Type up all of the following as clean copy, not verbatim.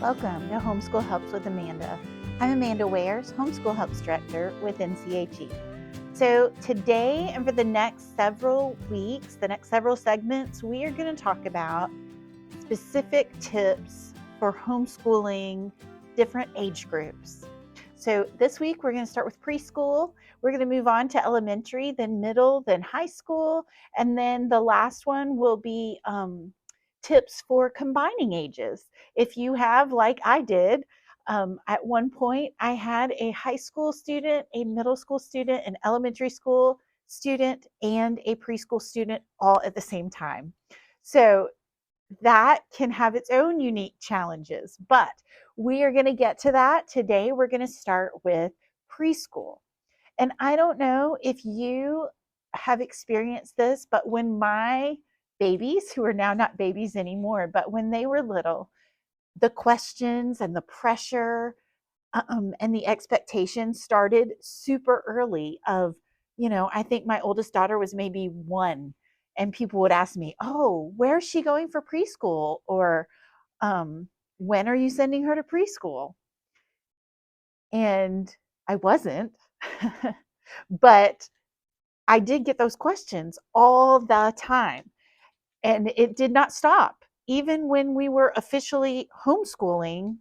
Welcome to Homeschool Helps with Amanda. I'm Amanda Wares, Homeschool Helps Director with NCHE. So today and for the next several weeks, the next several segments, we are going to talk about specific tips for homeschooling different age groups. So this week we're going to start with preschool. We're going to move on to elementary, then middle, then high school, and then the last one will be tips for combining ages. If you have, like I did, at one point I had a high school student, a middle school student, an elementary school student, and a preschool student all at the same time. So that can have its own unique challenges, but we are going to get to that. Today, we're going to start with preschool. And I don't know if you have experienced this, but when my babies, who are now not babies anymore, but when they were little, the questions and the pressure and the expectations started super early of, I think my oldest daughter was maybe 1, and people would ask me, oh, where's she going for preschool? Or when are you sending her to preschool? And I wasn't, but I did get those questions all the time, and it did not stop. Even when we were officially homeschooling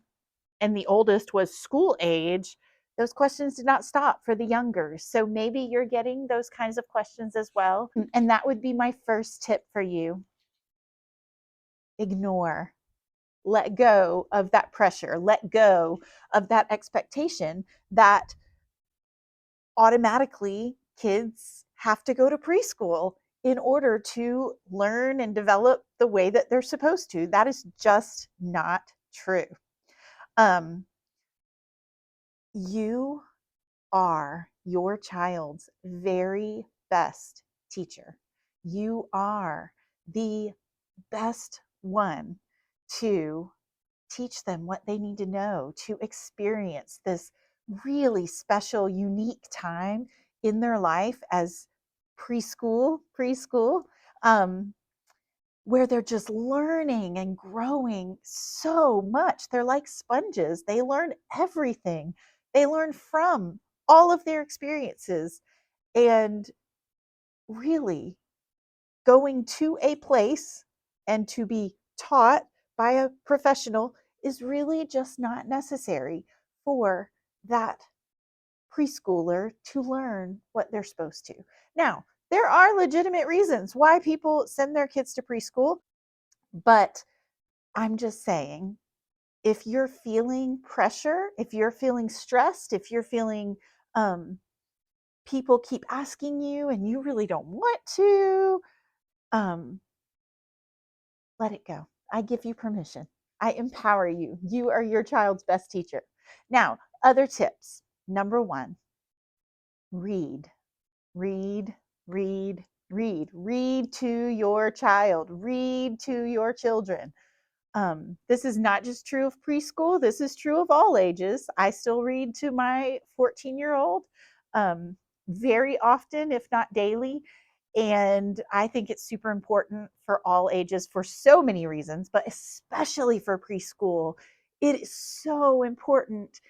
and the oldest was school age, those questions did not stop for the younger. So maybe you're getting those kinds of questions as well. And that would be my first tip for you. Ignore, let go of that pressure, let go of that expectation that automatically kids have to go to preschool in order to learn and develop the way that they're supposed to. That is just not true. You are your child's very best teacher. You are the best one to teach them what they need to know to experience this really special, unique time in their life as preschool, where they're just learning and growing so much. They're like sponges. They learn everything. They learn from all of their experiences. And really, going to a place and to be taught by a professional is really just not necessary for that preschooler to learn what they're supposed to. Now, there are legitimate reasons why people send their kids to preschool, but I'm just saying, if you're feeling pressure, if you're feeling stressed, if you're feeling people keep asking you and you really don't want to, um, let it go. I give you permission. I empower you. You are your child's best teacher. Now, other tips. Number 1, read, read, read, read. Read to your child. Read to your children. This is not just true of preschool. This is true of all ages. I still read to my 14-year-old very often, if not daily. And I think it's super important for all ages for so many reasons, but especially for preschool. It is so important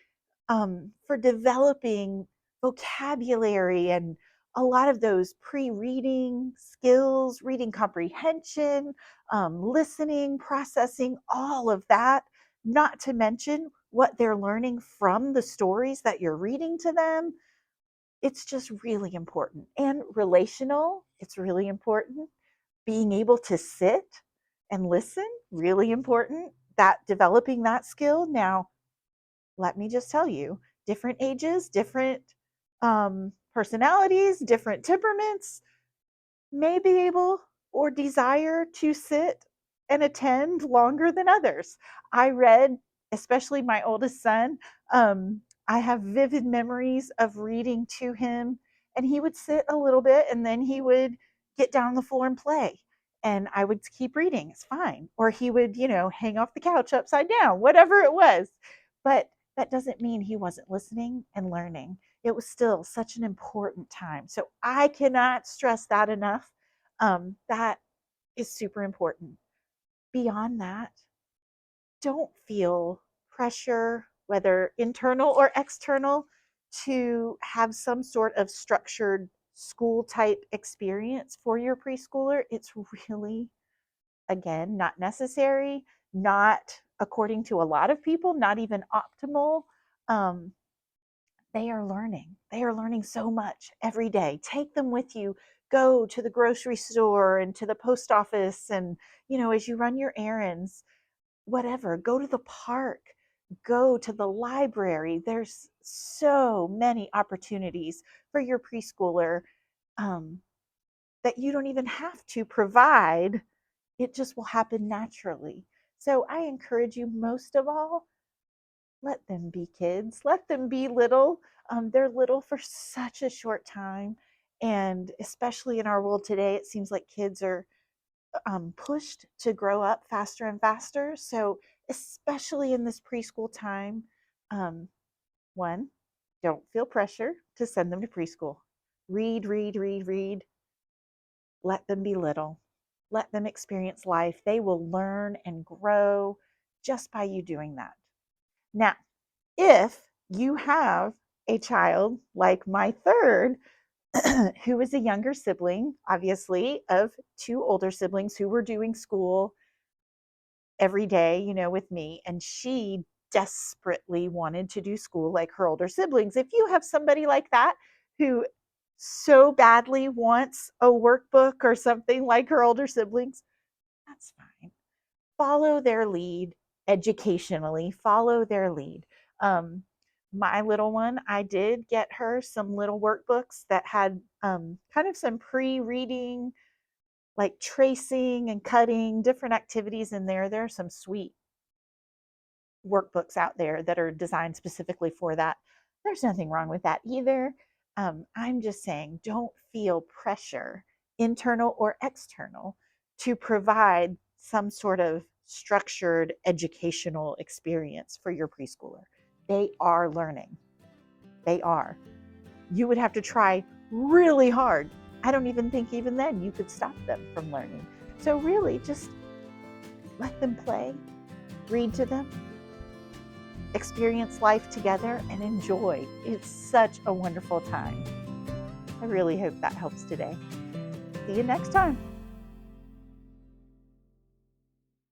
for developing vocabulary and a lot of those pre-reading skills, reading comprehension, listening, processing, all of that, not to mention what they're learning from the stories that you're reading to them. It's just really important. And relational, it's really important. Being able to sit and listen, really important. That developing that skill. Now, let me just tell you, different ages, different personalities, different temperaments may be able or desire to sit and attend longer than others. I read, especially my oldest son, I have vivid memories of reading to him, and he would sit a little bit and then he would get down on the floor and play. And I would keep reading, it's fine. Or he would, hang off the couch upside down, whatever it was. But that doesn't mean he wasn't listening and learning. It was still such an important time. So I cannot stress that enough. That is super important. Beyond that, don't feel pressure, whether internal or external, to have some sort of structured school type experience for your preschooler, it's really, again, not necessary, not according to a lot of people, not even optimal. Um, they are learning. They are learning so much every day. Take them with you. Go to the grocery store and to the post office, and as you run your errands, whatever, go to the park, go to the library. There's so many opportunities for your preschooler, um, that you don't even have to provide. It just will happen naturally. So I encourage you, most of all, let them be kids, let them be little. They're little for such a short time. And especially in our world today, it seems like kids are pushed to grow up faster and faster. So, especially in this preschool time, um, one, don't feel pressure to send them to preschool. Read, read, read, read. Let them be little. Let them experience life. They will learn and grow just by you doing that. Now, if you have a child like my third, who is a younger sibling, obviously, of two older siblings who were doing school every day, with me, and she desperately wanted to do school like her older siblings. If you have somebody like that who so badly wants a workbook or something like her older siblings, that's fine. Follow their lead educationally, follow their lead. My little one, I did get her some little workbooks that had kind of some pre-reading, like tracing and cutting, different activities in there. There are some sweet workbooks out there that are designed specifically for that. There's nothing wrong with that either. I'm just saying, don't feel pressure, internal or external, to provide some sort of structured educational experience for your preschooler. They are learning. They are. You would have to try really hard. I don't even think even then you could stop them from learning. So really, just let them play, read to them, experience life together, and enjoy. It's such a wonderful time. I really hope that helps today. See you next time.